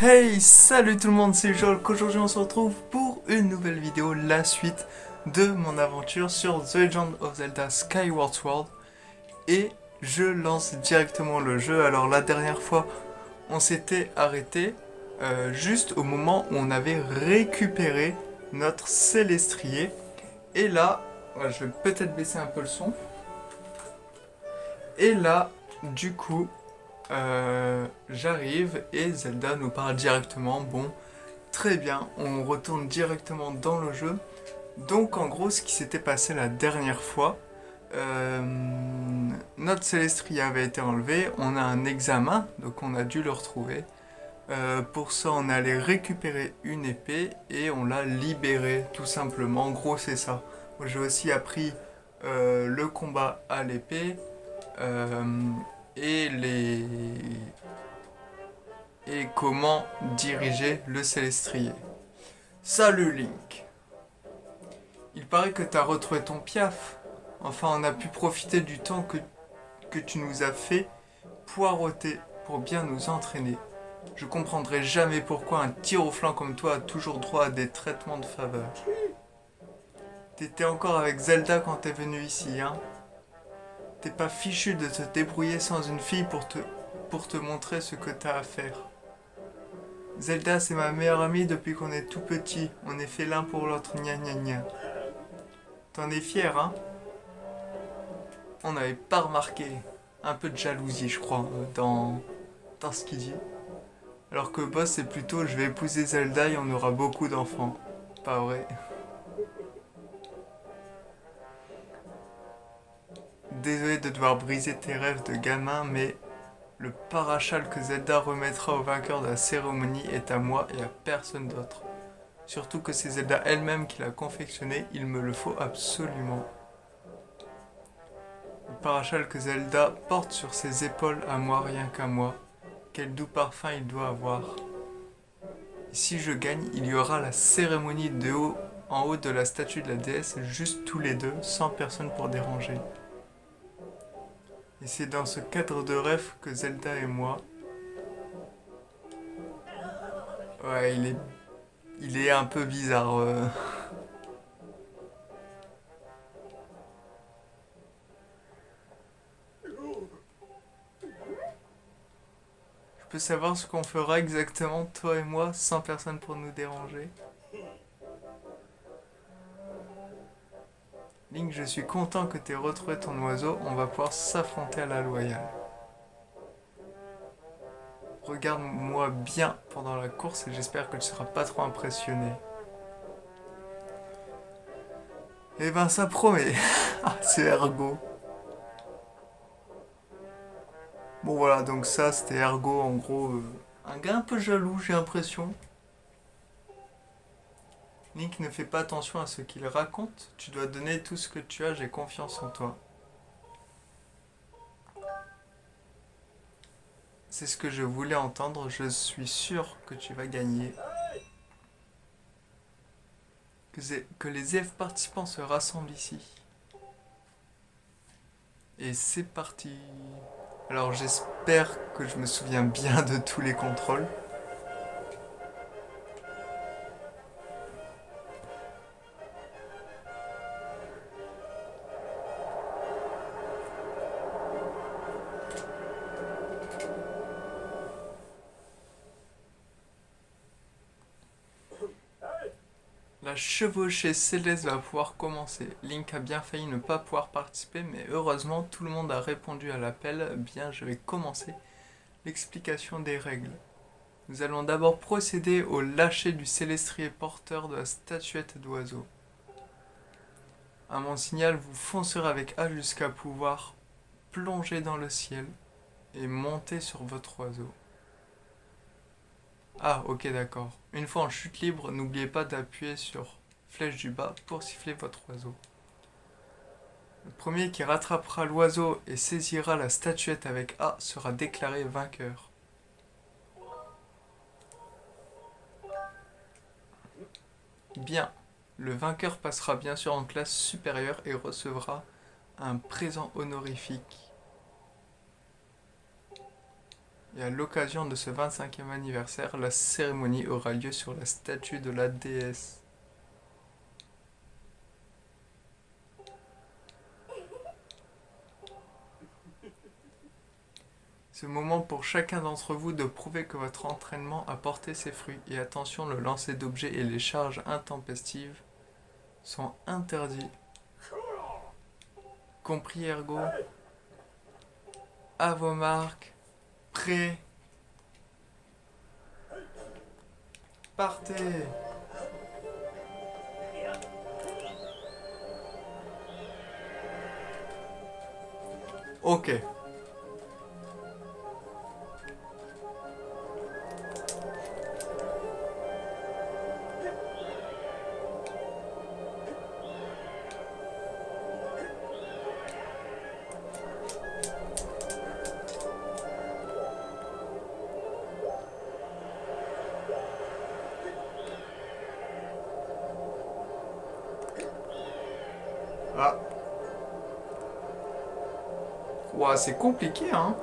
Hey, salut tout le monde, c'est Jolk. Aujourd'hui on se retrouve pour une nouvelle vidéo, la suite de mon aventure sur The Legend of Zelda Skyward Sword. Et je lance directement le jeu. Alors la dernière fois, on s'était arrêté juste au moment où on avait récupéré notre Célestrier. Et là, je vais peut-être baisser un peu le son. Et là, du coup, j'arrive et Zelda nous parle directement. Bon, très bien, on retourne directement dans le jeu. Donc en gros, ce qui s'était passé la dernière fois, euh, notre Célestria avait été enlevé, on a un examen, donc on a dû le retrouver. Pour ça, on allait récupérer une épée et on l'a libérée, tout simplement. En gros, c'est ça. Moi, j'ai aussi appris le combat à l'épée euh, et et comment diriger le Célestrier. Salut Link. Il paraît que t'as retrouvé ton piaf. Enfin, on a pu profiter du temps que tu nous as fait poireauter pour bien nous entraîner. Je comprendrai jamais pourquoi un tir au flanc comme toi a toujours droit à des traitements de faveur. T'étais encore avec Zelda quand t'es venu ici, hein? T'es pas fichu de te débrouiller sans une fille pour te montrer ce que t'as à faire. Zelda, c'est ma meilleure amie depuis qu'on est tout petit. On est fait l'un pour l'autre, gna gna gna. T'en es fier, hein? On n'avait pas remarqué. Un peu de jalousie, je crois, dans ce qu'il dit. Alors que Boss, c'est plutôt je vais épouser Zelda et on aura beaucoup d'enfants. Pas vrai? Désolé de devoir briser tes rêves de gamin, mais le parachal que Zelda remettra au vainqueur de la cérémonie est à moi et à personne d'autre. Surtout que c'est Zelda elle-même qui l'a confectionné, il me le faut absolument. Le parachal que Zelda porte sur ses épaules à moi, rien qu'à moi. Quel doux parfum il doit avoir. Et si je gagne, il y aura la cérémonie en haut de la statue de la déesse, juste tous les deux, sans personne pour déranger. Et c'est dans ce cadre de rêve que Zelda et moi... Ouais, il est un peu bizarre. Je peux savoir ce qu'on fera exactement, toi et moi, sans personne pour nous déranger. Link, je suis content que t'aies retrouvé ton oiseau, on va pouvoir s'affronter à la loyale. Regarde-moi bien pendant la course et j'espère que tu seras pas trop impressionné. Eh ben ça promet. Ah, c'est Ergo. Bon voilà, donc ça c'était Ergo en gros. Un gars un peu jaloux, j'ai l'impression. Link ne fait pas attention à ce qu'il raconte. Tu dois donner tout ce que tu as, j'ai confiance en toi. C'est ce que je voulais entendre, je suis sûr que tu vas gagner. Que les élèves participants se rassemblent ici. Et c'est parti. Alors j'espère que je me souviens bien de tous les contrôles. La chevauchée céleste va pouvoir commencer. Link a bien failli ne pas pouvoir participer, mais heureusement tout le monde a répondu à l'appel. Bien, je vais commencer l'explication des règles. Nous allons d'abord procéder au lâcher du célestrier porteur de la statuette d'oiseau. À mon signal, vous foncerez avec A jusqu'à pouvoir plonger dans le ciel et monter sur votre oiseau. Ah, ok, d'accord. Une fois en chute libre, n'oubliez pas d'appuyer sur flèche du bas pour siffler votre oiseau. Le premier qui rattrapera l'oiseau et saisira la statuette avec A sera déclaré vainqueur. Bien. Le vainqueur passera bien sûr en classe supérieure et recevra un présent honorifique. Et à l'occasion de ce 25e anniversaire, la cérémonie aura lieu sur la statue de la déesse. Ce moment pour chacun d'entre vous de prouver que votre entraînement a porté ses fruits. Et attention, le lancer d'objets et les charges intempestives sont interdits. Compris, ergo? À vos marques. Prêts. Partez. Ok. Ah. Ouah, c'est compliqué, hein.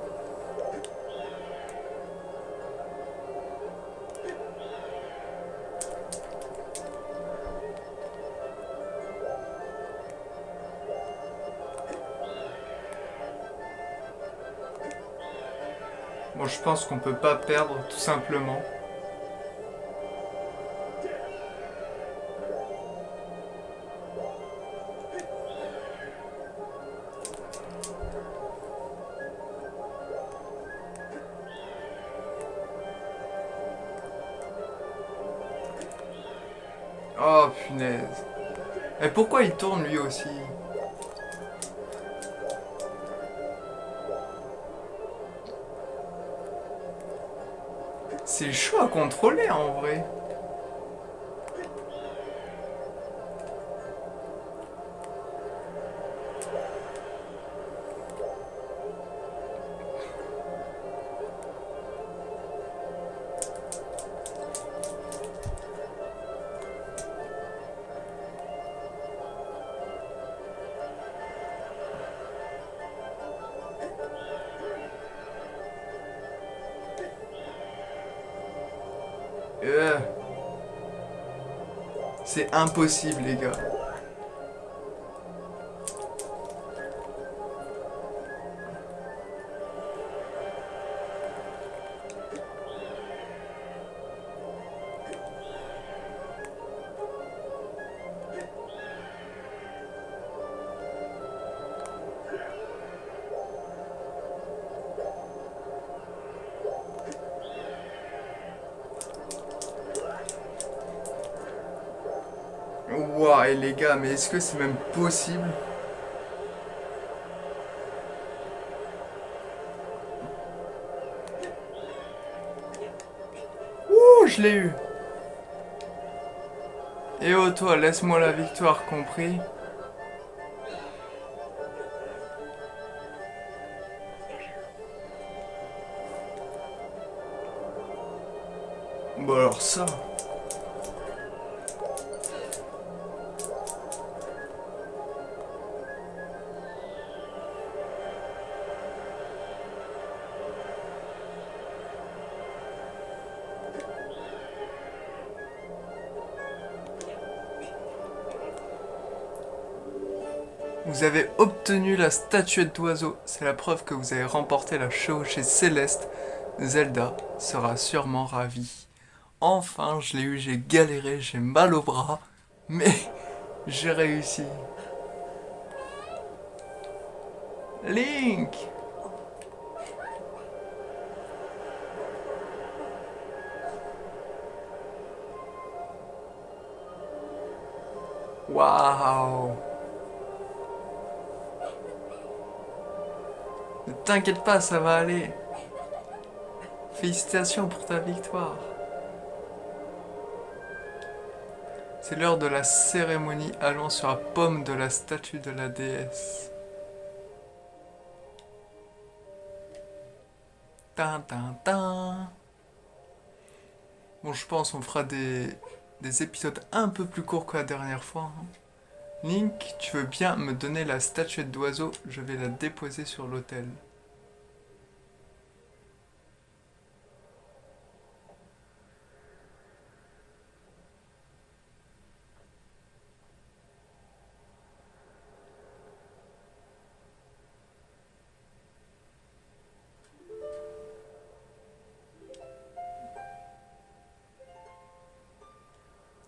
Bon, je pense qu'on peut pas perdre, tout simplement. Oh, punaise. Et pourquoi il tourne lui aussi? C'est chaud à contrôler en vrai. Euh, C'est impossible, les gars. Ouah, et les gars, mais est-ce que c'est même possible? Ouh, je l'ai eu. Et oh toi, laisse-moi la victoire, compris? Bon alors ça. Vous avez obtenu la statuette d'oiseau. C'est la preuve que vous avez remporté la chevauchée céleste. Zelda sera sûrement ravie. Enfin, je l'ai eu, j'ai galéré, j'ai mal au bras, mais j'ai réussi. Link! Waouh! Ne t'inquiète pas, ça va aller. Félicitations pour ta victoire. C'est l'heure de la cérémonie. Allons sur la paume de la statue de la déesse. Tin, tin, tin. Bon, je pense on fera des épisodes un peu plus courts que la dernière fois, hein. Link, tu veux bien me donner la statuette d'oiseau? Je vais la déposer sur l'autel.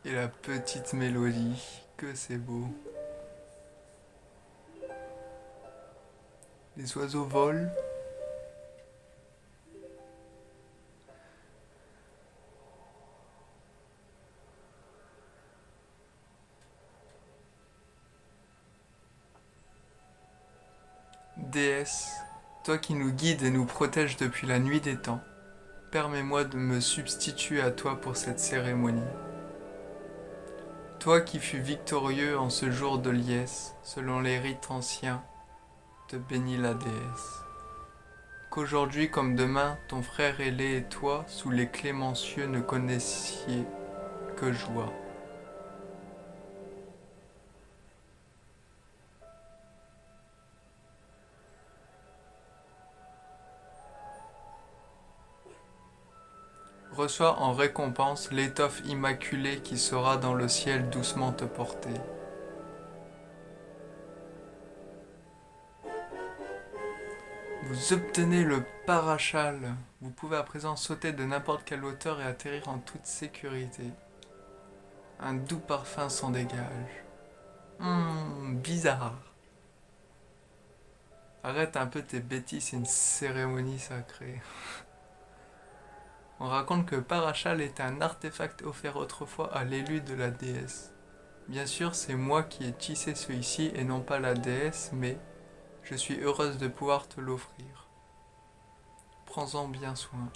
Et la petite mélodie, que c'est beau. Les oiseaux volent. Déesse, toi qui nous guides et nous protèges depuis la nuit des temps, permets-moi de me substituer à toi pour cette cérémonie. Toi qui fus victorieux en ce jour de liesse, selon les rites anciens, te bénis la déesse. Qu'aujourd'hui comme demain, ton frère ailé et toi, sous les clémencieux, ne connaissiez que joie. Reçois en récompense l'étoffe immaculée qui sera dans le ciel doucement te porter. Vous obtenez le parachal. Vous pouvez à présent sauter de n'importe quelle hauteur et atterrir en toute sécurité. Un doux parfum s'en dégage. Bizarre. Arrête un peu tes bêtises, c'est une cérémonie sacrée. On raconte que Parachal est un artefact offert autrefois à l'élu de la déesse. Bien sûr, c'est moi qui ai tissé celui-ci et non pas la déesse, mais je suis heureuse de pouvoir te l'offrir. Prends-en bien soin.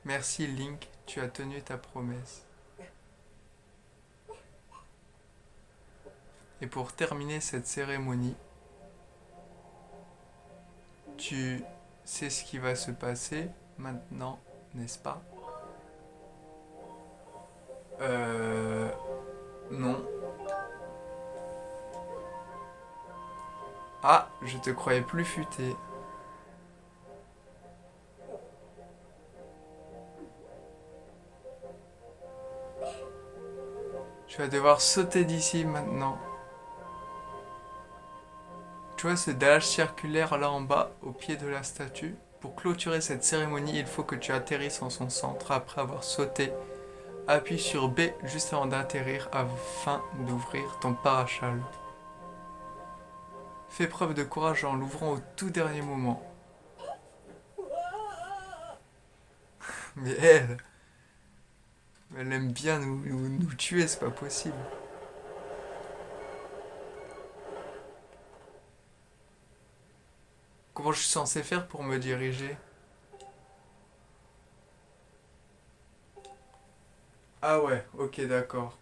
Merci Link, tu as tenu ta promesse. Et pour terminer cette cérémonie, tu sais ce qui va se passer maintenant, n'est-ce pas? Non. Ah, je te croyais plus futé. Tu vas devoir sauter d'ici maintenant. Tu vois ce dallage circulaire là en bas, au pied de la statue? Pour clôturer cette cérémonie, il faut que tu atterrisses en son centre après avoir sauté. Appuie sur B juste avant d'atterrir afin d'ouvrir ton parachal. Fais preuve de courage en l'ouvrant au tout dernier moment. Mais elle aime bien nous tuer, c'est pas possible. Comment je suis censé faire pour me diriger? Ah ouais, ok, d'accord.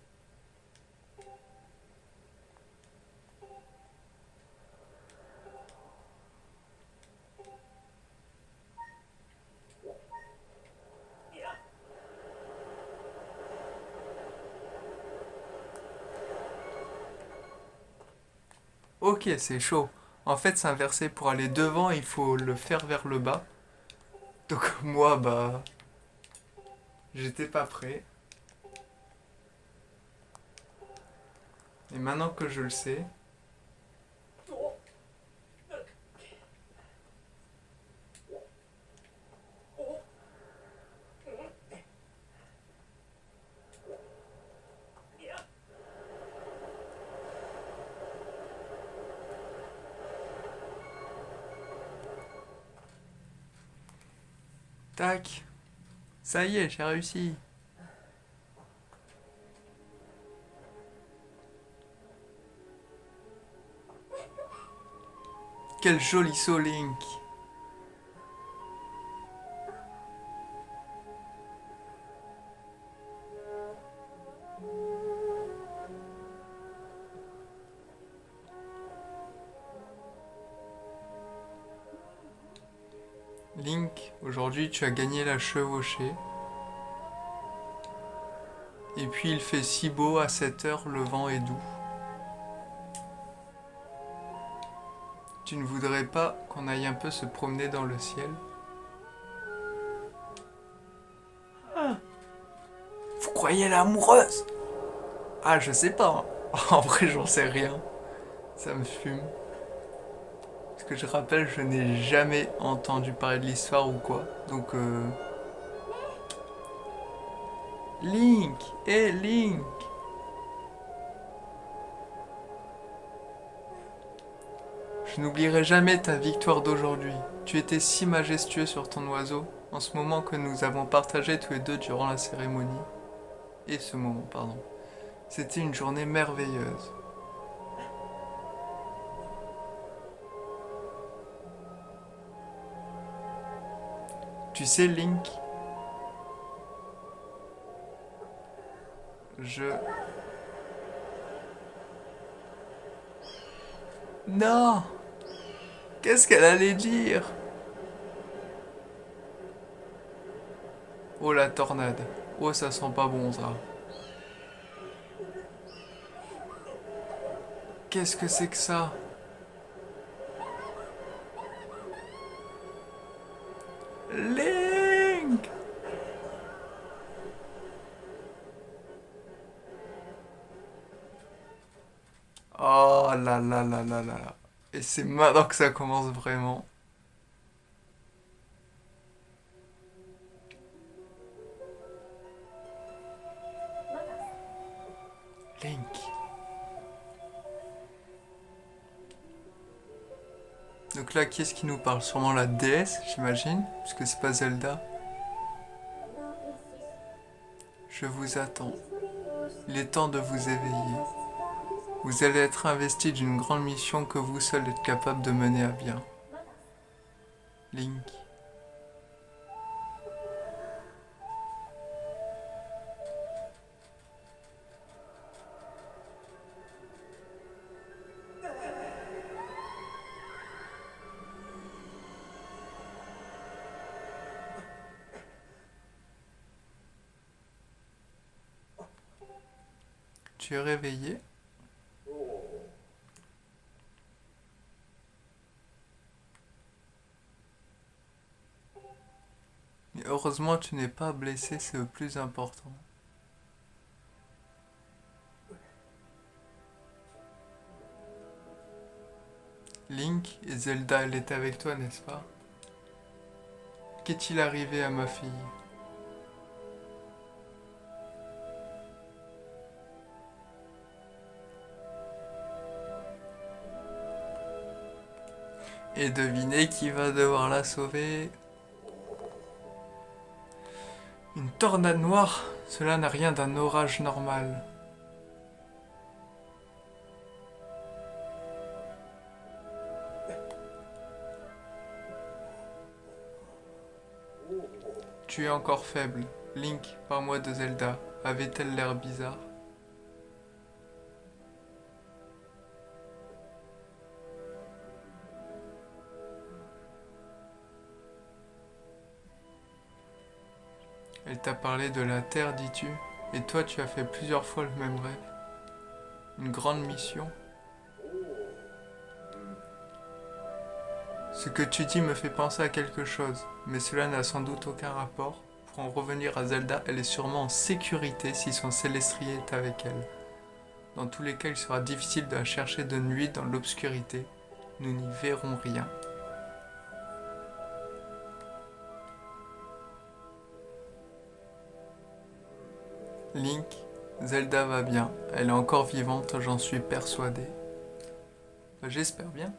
Ok, c'est chaud. En fait, c'est inversé. Pour aller devant, il faut le faire vers le bas. Donc moi, bah, j'étais pas prêt. Et maintenant que je le sais, tac, ça y est, j'ai réussi. Quel joli saut, Link. Link, aujourd'hui tu as gagné la chevauchée. Et puis il fait si beau à cette heure, le vent est doux. Tu ne voudrais pas qu'on aille un peu se promener dans le ciel? Vous croyez l'amoureuse? Ah, je sais pas. En vrai, j'en sais rien. Ça me fume. Parce que je rappelle, je n'ai jamais entendu parler de l'histoire ou quoi. Donc, Link! Hé, Link! Je n'oublierai jamais ta victoire d'aujourd'hui. Tu étais si majestueux sur ton oiseau, en ce moment que nous avons partagé tous les deux durant la cérémonie. Et ce moment, pardon. C'était une journée merveilleuse. Tu sais, Link, je... Non! Qu'est-ce qu'elle allait dire? Oh la tornade. Oh ça sent pas bon ça. Qu'est-ce que c'est que ça? Link! Oh là là là là là là. Et c'est maintenant que ça commence vraiment. Link. Donc là, qui est-ce qui nous parle? Sûrement la déesse, j'imagine, puisque c'est pas Zelda. Je vous attends. Il est temps de vous éveiller. Vous allez être investi d'une grande mission que vous seul êtes capable de mener à bien. Link. Tu es réveillé? Mais heureusement, tu n'es pas blessé, c'est le plus important. Link et Zelda, elle est avec toi, n'est-ce pas? Qu'est-il arrivé à ma fille? Et devinez qui va devoir la sauver? Une tornade noire? Cela n'a rien d'un orage normal. Tu es encore faible. Link, parle-moi de Zelda. Avait-elle l'air bizarre? Elle t'a parlé de la Terre, dis-tu? Et toi, tu as fait plusieurs fois le même rêve. Une grande mission. Ce que tu dis me fait penser à quelque chose, mais cela n'a sans doute aucun rapport. Pour en revenir à Zelda, elle est sûrement en sécurité si son Célestrier est avec elle. Dans tous les cas, il sera difficile de la chercher de nuit dans l'obscurité. Nous n'y verrons rien. Link, Zelda va bien. Elle est encore vivante, j'en suis persuadé. J'espère bien.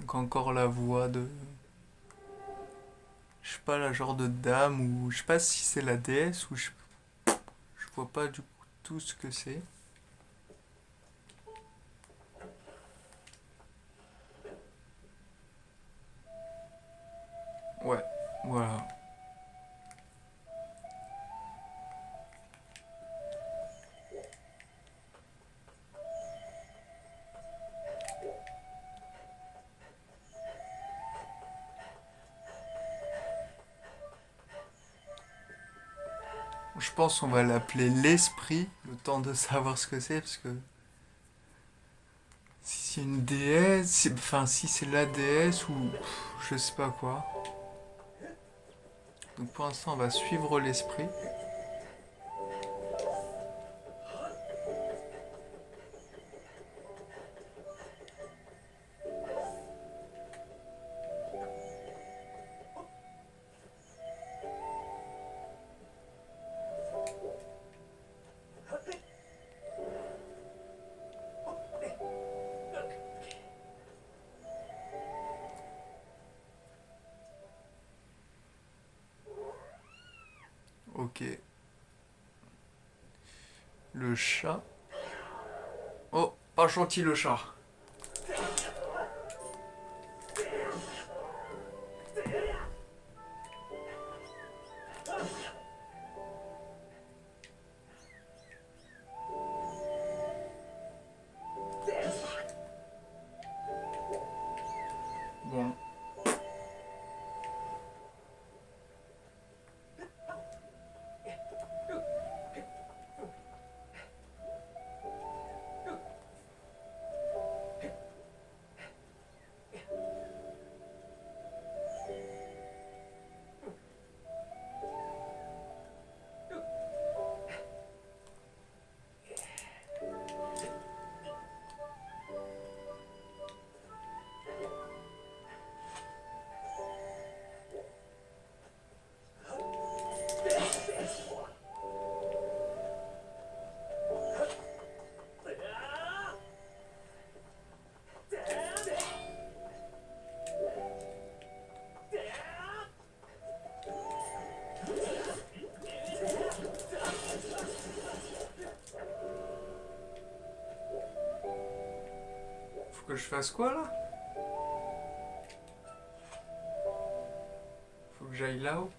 Donc encore la voix de... Je sais pas, la genre de dame ou... Je sais pas si c'est la déesse ou je vois pas du coup tout ce que c'est. Ouais, voilà. Je pense qu'on va l'appeler l'esprit, le temps de savoir ce que c'est, parce que si c'est une déesse, enfin si c'est la déesse ou je sais pas quoi. Donc pour l'instant on va suivre l'esprit. Ok. Le chat. Oh, pas gentil le chat. Bon. Faut que je fasse quoi là? Faut que j'aille là-haut.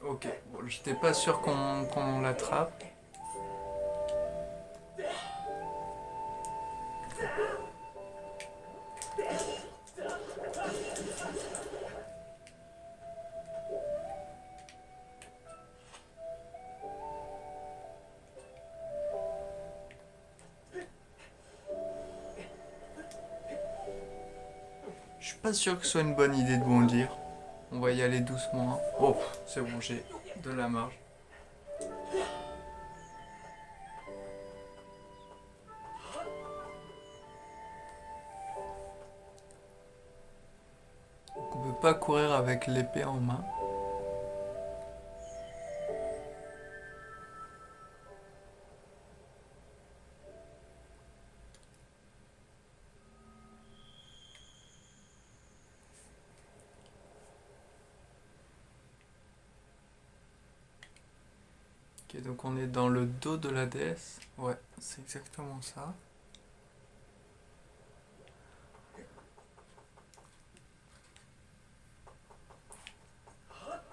Ok, bon, j'étais pas sûr qu'on l'attrape. Je suis pas sûr que ce soit une bonne idée de bondir. On va y aller doucement. Hein. Oh, c'est bon, j'ai de la marge. On peut pas courir avec l'épée en main. Ok, donc on est dans le dos de la déesse. Ouais, c'est exactement ça.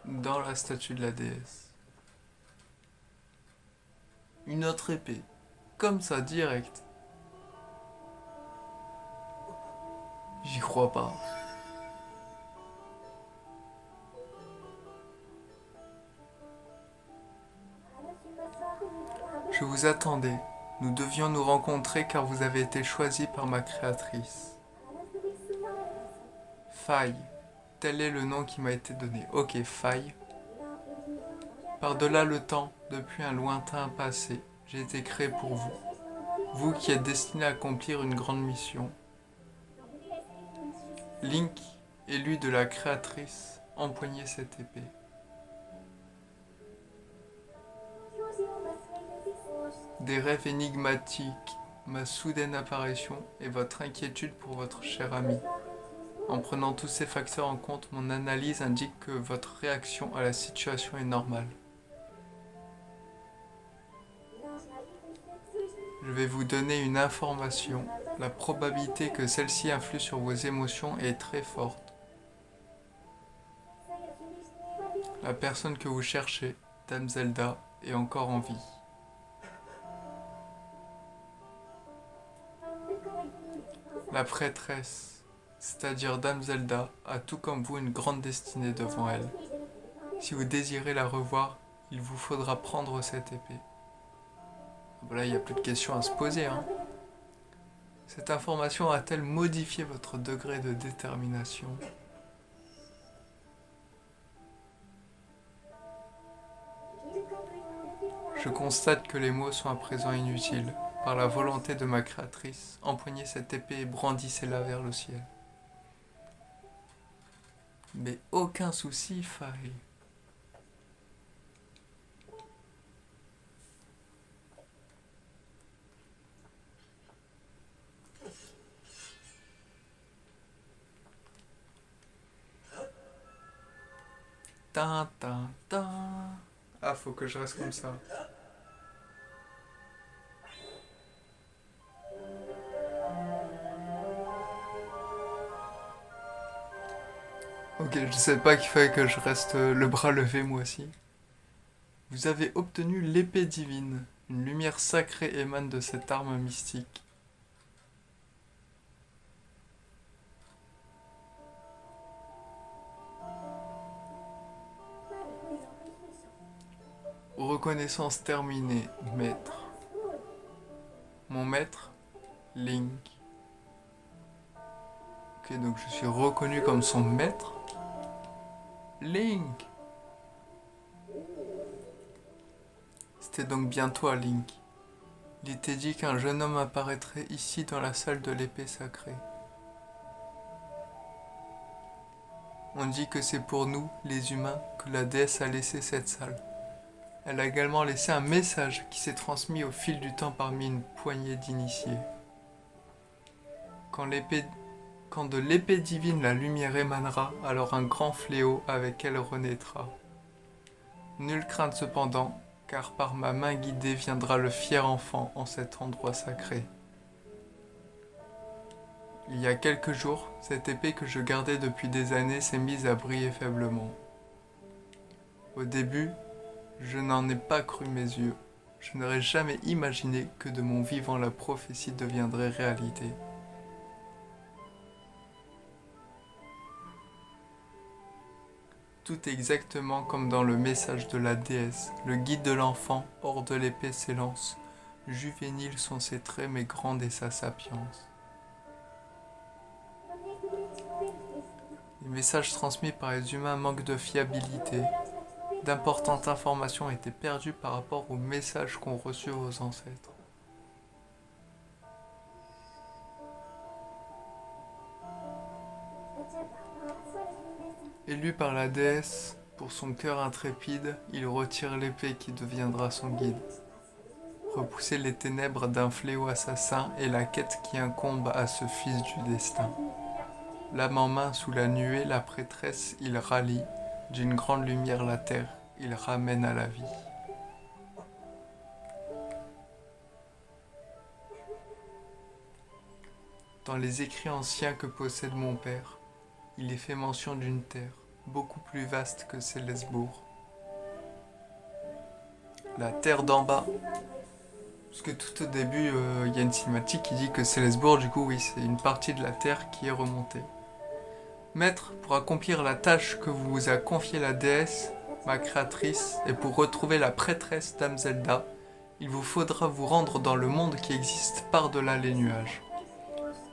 Dans la statue de la déesse. Une autre épée. Comme ça, direct. J'y crois pas. Je vous attendais. Nous devions nous rencontrer car vous avez été choisi par ma créatrice. Faille. Tel est le nom qui m'a été donné. Ok, Faille. Par-delà le temps, depuis un lointain passé, j'ai été créé pour vous. Vous qui êtes destiné à accomplir une grande mission. Link, élu de la créatrice, empoignez cette épée. Des rêves énigmatiques, ma soudaine apparition et votre inquiétude pour votre cher ami. En prenant tous ces facteurs en compte, mon analyse indique que votre réaction à la situation est normale. Je vais vous donner une information. La probabilité que celle-ci influe sur vos émotions est très forte. La personne que vous cherchez, Dame Zelda, est encore en vie. La prêtresse, c'est-à-dire Dame Zelda, a tout comme vous une grande destinée devant elle. Si vous désirez la revoir, il vous faudra prendre cette épée. Voilà, il n'y a plus de questions à se poser. Hein. Cette information a-t-elle modifié votre degré de détermination? Je constate que les mots sont à présent inutiles. Par la volonté de ma créatrice, empoignez cette épée et brandissez-la vers le ciel. Mais aucun souci, Faille. Tin, tin, tin. Ah, faut que je reste comme ça. Ok, je sais pas qu'il fallait que je reste le bras levé moi aussi. Vous avez obtenu l'épée divine. Une lumière sacrée émane de cette arme mystique. Reconnaissance terminée, maître. Mon maître, Link. Ok, donc je suis reconnu comme son maître. Link. C'était donc bien toi, Link. Il était dit qu'un jeune homme apparaîtrait ici dans la salle de l'épée sacrée. On dit que c'est pour nous, les humains, que la déesse a laissé cette salle. Elle a également laissé un message qui s'est transmis au fil du temps parmi une poignée d'initiés. Quand de l'épée divine la lumière émanera, alors un grand fléau avec elle renaîtra. Nulle crainte cependant, car par ma main guidée viendra le fier enfant en cet endroit sacré. Il y a quelques jours, cette épée que je gardais depuis des années s'est mise à briller faiblement. Au début, je n'en ai pas cru mes yeux. Je n'aurais jamais imaginé que de mon vivant la prophétie deviendrait réalité. Tout exactement comme dans le message de la déesse, le guide de l'enfant, hors de l'épée s'élance. Juvéniles sont ses traits mais grande est sa sapience. Les messages transmis par les humains manquent de fiabilité. D'importantes informations étaient perdues par rapport aux messages qu'ont reçus vos ancêtres. Élu par la déesse, pour son cœur intrépide, il retire l'épée qui deviendra son guide. Repousser les ténèbres d'un fléau assassin est la quête qui incombe à ce fils du destin. L'âme en main sous la nuée, la prêtresse, il rallie, d'une grande lumière la terre, il ramène à la vie. Dans les écrits anciens que possède mon père, il est fait mention d'une terre, beaucoup plus vaste que Célesbourg. La terre d'en bas. Parce que tout au début, il y a une cinématique qui dit que Célesbourg, du coup, oui, c'est une partie de la terre qui est remontée. Maître, pour accomplir la tâche que vous a confiée la déesse, ma créatrice, et pour retrouver la prêtresse Dame Zelda, il vous faudra vous rendre dans le monde qui existe par-delà les nuages.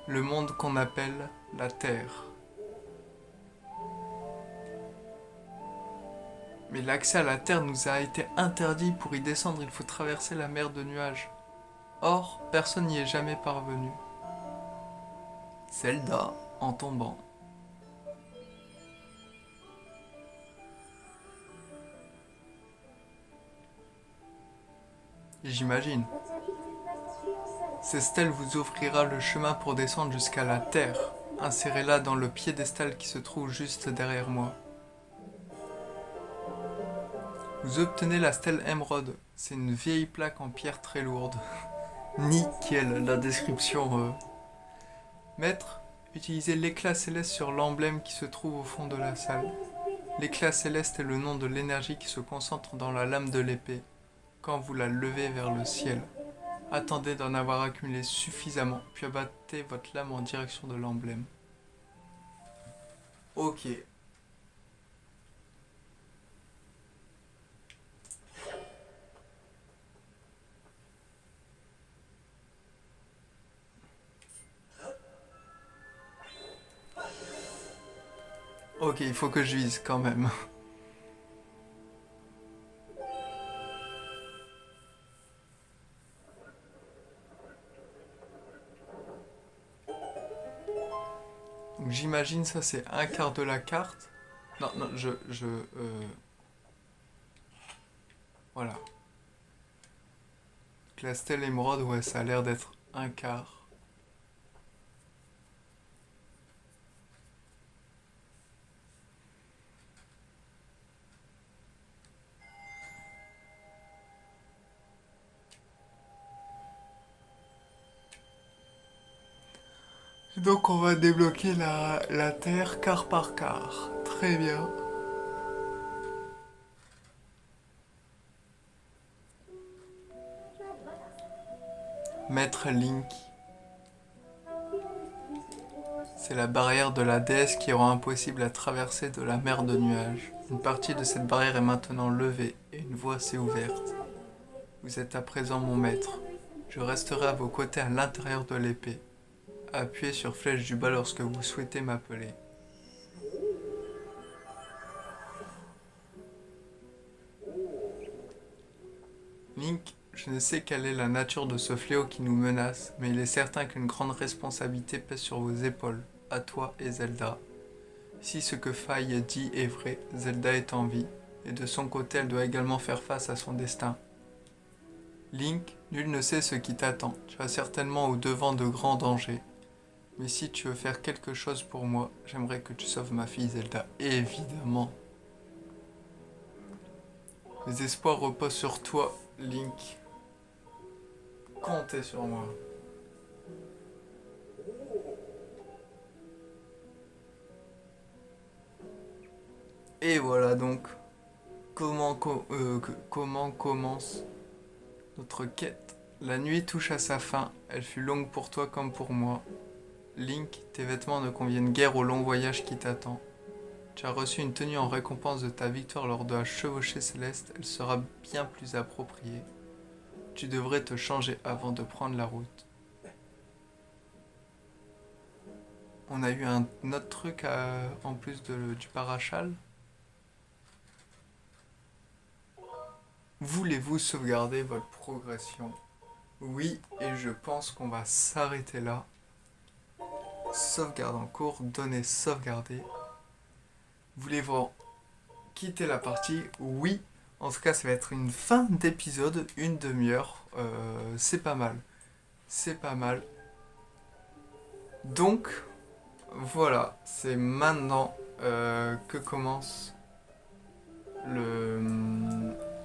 Le monde qu'on appelle la Terre. Mais l'accès à la Terre nous a été interdit. Pour y descendre, il faut traverser la mer de nuages. Or, personne n'y est jamais parvenu. Zelda, en tombant. J'imagine. Cette stèle vous offrira le chemin pour descendre jusqu'à la Terre. Insérez-la dans le piédestal qui se trouve juste derrière moi. Vous obtenez la stèle émeraude. C'est une vieille plaque en pierre très lourde. Nickel, la description. Maître, utilisez l'éclat céleste sur l'emblème qui se trouve au fond de la salle. L'éclat céleste est le nom de l'énergie qui se concentre dans la lame de l'épée, quand vous la levez vers le ciel. Attendez d'en avoir accumulé suffisamment, puis abattez votre lame en direction de l'emblème. Ok. Ok, il faut que je vise quand même. Donc j'imagine ça c'est un quart de la carte. Non, non, voilà. Donc la stèle émeraude, ouais, ça a l'air d'être un quart. Donc on va débloquer la terre quart par quart. Très bien. Maître Link. C'est la barrière de la déesse qui rend impossible la traversée de la mer de nuages. Une partie de cette barrière est maintenant levée et une voie s'est ouverte. Vous êtes à présent mon maître. Je resterai à vos côtés à l'intérieur de l'épée. Appuyez sur flèche du bas lorsque vous souhaitez m'appeler. Link, je ne sais quelle est la nature de ce fléau qui nous menace, mais il est certain qu'une grande responsabilité pèse sur vos épaules, à toi et Zelda. Si ce que Faye dit est vrai, Zelda est en vie, et de son côté elle doit également faire face à son destin. Link, nul ne sait ce qui t'attend, tu as certainement au devant de grands dangers. Mais si tu veux faire quelque chose pour moi, j'aimerais que tu sauves ma fille Zelda, évidemment. Mes espoirs reposent sur toi, Link. Comptez sur moi. Et voilà donc comment commence notre quête. La nuit touche à sa fin, elle fut longue pour toi comme pour moi. Link, tes vêtements ne conviennent guère au long voyage qui t'attend. Tu as reçu une tenue en récompense de ta victoire lors de la chevauchée céleste, elle sera bien plus appropriée. Tu devrais te changer avant de prendre la route. On a eu un autre truc en plus du parachal. Voulez-vous sauvegarder votre progression? Oui, et je pense qu'on va s'arrêter là. Sauvegarde en cours, données sauvegardées. Voulez-vous quitter la partie? Oui. En tout cas, ça va être une fin d'épisode, une demi-heure. C'est pas mal. C'est pas mal. Donc, voilà. C'est maintenant que commence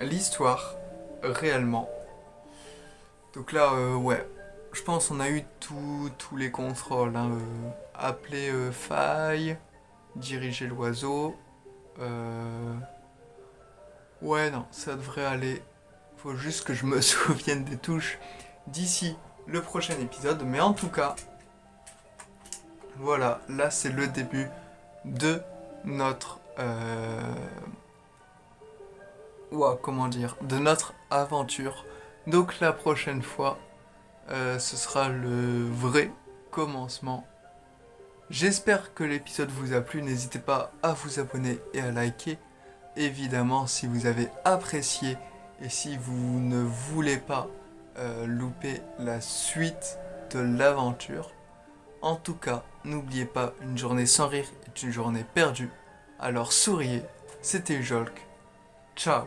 l'histoire réellement. Donc là, ouais. Je pense qu'on a eu tous les contrôles. Hein. Appeler faille, diriger l'oiseau. Ouais, non, ça devrait aller. Faut juste que je me souvienne des touches d'ici le prochain épisode. Mais en tout cas, voilà, là c'est le début de notre... comment dire? De notre aventure. Donc la prochaine fois, ce sera le vrai commencement. J'espère que l'épisode vous a plu. N'hésitez pas à vous abonner et à liker. Évidemment, si vous avez apprécié et si vous ne voulez pas louper la suite de l'aventure. En tout cas, n'oubliez pas, une journée sans rire est une journée perdue. Alors souriez, c'était Jolk. Ciao.